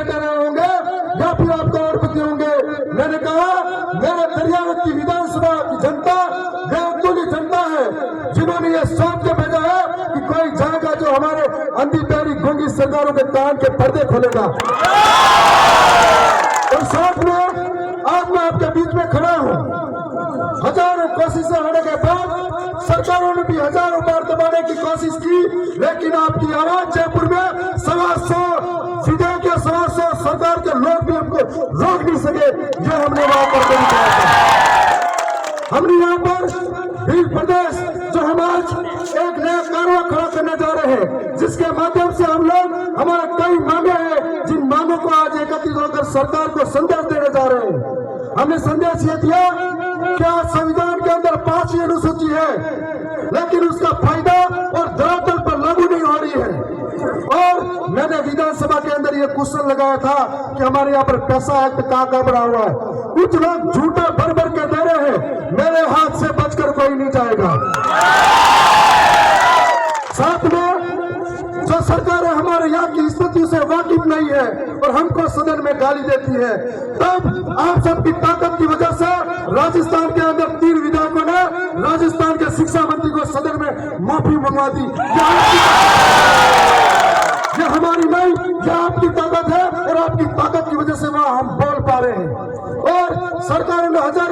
लेटे रहे होंगे या फिर आप करोड़पति होंगे। मैंने कहा मेरे दरियावत की विधानसभा की जनता बेअतुली जनता है, जिन्होंने ये सोच के भेजा है कि कोई जाएगा जो हमारे अंधी पैरी गूंगी सरकारों के कान के पर्दे खोलेगा। और साथ में आज मैं आपके बीच में खड़ा हूं। हजारों कोशिशें होने के बाद सरकारों ने भी हजारों बार दबाने की कोशिश की, लेकिन आपकी आवाज जयपुर में 125 विधायक के 125 सरकार के लोग भी हमको रोक नहीं सके। ये हमने वहां पर कहा था। हमने यहाँ पर भील प्रदेश जो हम आज एक नया कारवा खड़ा करने जा रहे हैं, जिसके माध्यम से हम लोग हमारे कई मांगे हैं, जिन मांगों को आज एकत्रित होकर सरकार को संदेश देने जा रहे हैं। हमने संदेश ये दिया कि आज संविधान के अंदर 5वीं अनुसूची है, लेकिन उसका फायदा और धरातल पर लागू नहीं हो रही है। और मैंने विधानसभा के अंदर ये क्वेश्चन लगाया था कि हमारे यहाँ पर पैसा एक्ट कहाँ बना हुआ है। कुछ लोग झूठा भर भर के दे रहे हैं, मेरे हाथ से बचकर कोई नहीं जाएगा। साथ में जो सरकार हमारे यहाँ की स्थिति से वाकिफ नहीं है और हमको सदन में गाली देती है, तब आप सबकी ताकत की वजह से राजस्थान के अंदर 3 विधायकों ने राजस्थान के शिक्षा मंत्री को सदन में माफी मंगवा दी। ये हमारी नहीं, यह आपकी ताकत है और आपकी ताकत की वजह से वहां हम बोल पा रहे हैं। और सरकारों ने 1000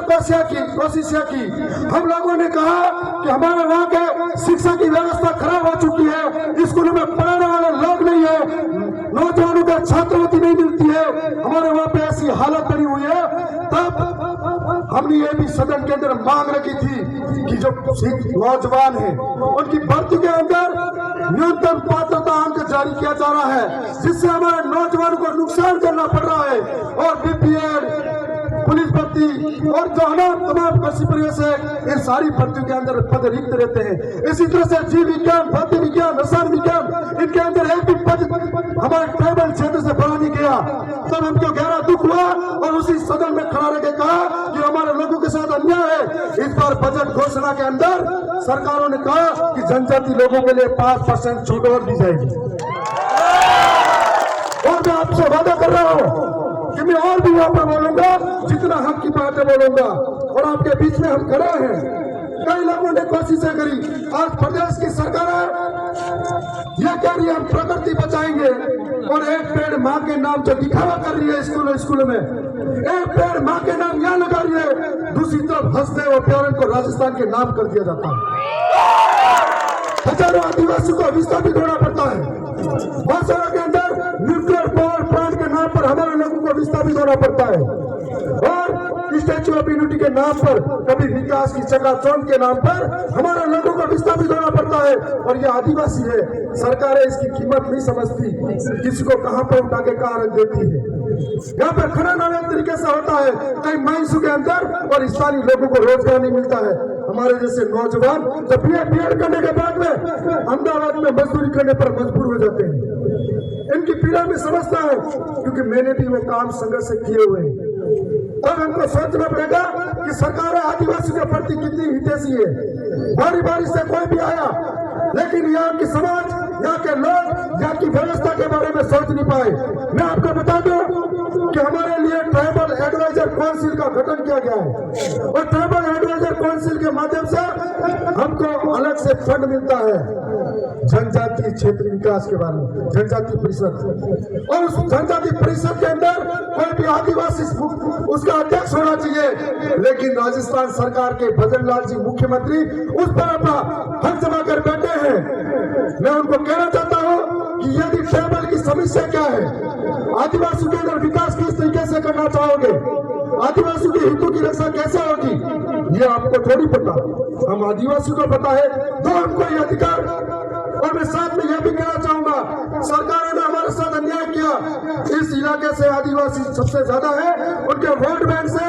कोशिशें की। हम लोगों ने कहा कि हमारे वहाँ के शिक्षा की व्यवस्था खराब हो चुकी है, स्कूलों में पढ़ाने वाले लोग नहीं है, नौजवानों को छात्रवृत्ति नहीं मिलती है, हमारे वहाँ पे ऐसी हालत बनी हुई है। तब हमने ये भी सदन के अंदर मांग रखी थी कि जो नौजवान है उनकी भर्ती के अंदर न्यूनतम पात्रता अंक जारी किया जा रहा है, जिससे हमारे नौजवानों को नुकसान करना पड़ रहा है। और बीपीएड, पुलिस भर्ती और जो तमाम कृषि परिवेश है, इन सारी भर्तियों के अंदर पद रिक्त रहते हैं। इसी तरह से जीव विज्ञान, भौतिक विज्ञान, रसायन विज्ञान, इनके अंदर एक भी पद हमारे ट्राइबल क्षेत्र से भरा नहीं गया। तब हमको गहरा दुख हुआ और उसी सदन में खड़ा रह कहा कि हमारे लोगों के साथ अन्याय है। इस बार बजट घोषणा के अंदर सरकारों ने कहा कि जनजाति लोगों के लिए 5% छूट और दी जाएगी। और मैं आपसे वादा कर रहा हूँ कि मैं और भी यहाँ पर बोलूंगा, जितना हक की बात है बोलूंगा। और आपके बीच में हम खड़े हैं। कई लोगों ने कोशिशें करी। आज प्रदेश की सरकार यह कह रही है हम प्रकृति बचाएंगे, और एक पेड़ माँ के नाम जो दिखावा कर रही है स्कूलों में, एक पेड़ माँ के नाम यहाँ लगा रही है, दूसरी तरफ हंसते और प्यारे को राजस्थान के नाम कर दिया जाता है। हजारों आदिवासियों को विस्थापित होना पड़ता है। बांसवाड़ा के अंदर न्यूक्लियर पावर प्लांट के नाम पर हमारे लोगों को विस्थापित होना पड़ता है। और स्टैच्यू ऑफ यूनिटी के नाम पर, कभी विकास की चकाचौंध के नाम पर हमारे लोगों को विस्थापित होना पड़ता है। और ये आदिवासी है, सरकारें इसकी कीमत नहीं समझती, किसी को कहां पर उठा के कहां रख देती है। यहाँ पर खनन अलग तरीके से होता है कई माइंस के अंदर, और स्थानीय लोगों को रोजगार नहीं मिलता है। हमारे जैसे नौजवान जब बीएड करने के बाद में अहमदाबाद में मजदूरी करने पर मजबूर हो जाते हैं। इनकी पीड़ा में समझता है, क्योंकि मैंने भी वो काम संघर्ष से किए हुए हैं। तब हमको सोचना पड़ेगा कि सरकार आदिवासी के प्रति कितनी हितैषी है। बारी बारी से कोई भी आया, लेकिन यहाँ की समाज, यहाँ के लोग, यहाँ की व्यवस्था के बारे में सोच नहीं पाए। मैं आपको बता दूं कि हमारे लिए ट्राइबल एडवाइजर काउंसिल का गठन किया गया है, और ट्राइबल एडवाइजर काउंसिल के माध्यम से हमको अलग से फंड मिलता है जनजातीय क्षेत्र विकास के बारे में, जनजाति परिषद। और उस जनजाति परिषद के अंदर कोई भी आदिवासी उसका अध्यक्ष होना चाहिए। लेकिन राजस्थान सरकार के भजन लाल जी मुख्यमंत्री उस पर अपना हक जमा कर बैठे हैं। मैं उनको कहना चाहता हूं कि यदि ट्राइबल की समस्या क्या है, आदिवासी के अंदर विकास किस तरीके से करना चाहोगे, आदिवासी के हितों की रक्षा कैसे होगी, ये आपको थोड़ी पता, हम आदिवासी को पता है। तो हमको ये अधिकार। और मैं साथ में यह भी कहना चाहूंगा, सरकारों ने हमारे साथ अन्याय किया। इस इलाके से आदिवासी सबसे ज्यादा है, उनके वोट बैंक से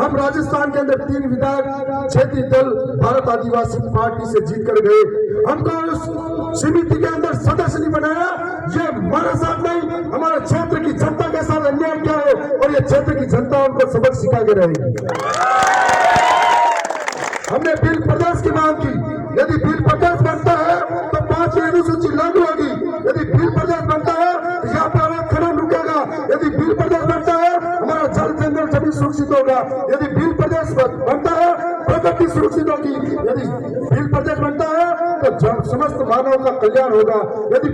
हम राजस्थान के अंदर 3 विधायक क्षेत्रीय दल भारत आदिवासी पार्टी से जीत कर गए। हमको उस समिति के अंदर सदस्य नहीं बनाया। ये हमारे साथ नहीं, हमारे क्षेत्र की जनता के साथ अन्याय किया है, और ये क्षेत्र की जनता उनको सबक सिखा के रहेगी। हमने बिल प्रदेश की मांग की। यदि बिल प्रदेश बनता है तो 5वीं अनुसूची लागू होगी। यदि बिल प्रदेश बनता है तो यहाँ पर खनन रुकेगा, यदि भील प्रदेश बनता है हमारा जल जंगल सभी सुरक्षित होगा। यदि भील प्रदेश बनता है प्रगति सुरक्षित होगी। यदि भील प्रदेश बनता है तो समस्त मानव का कल्याण होगा। यदि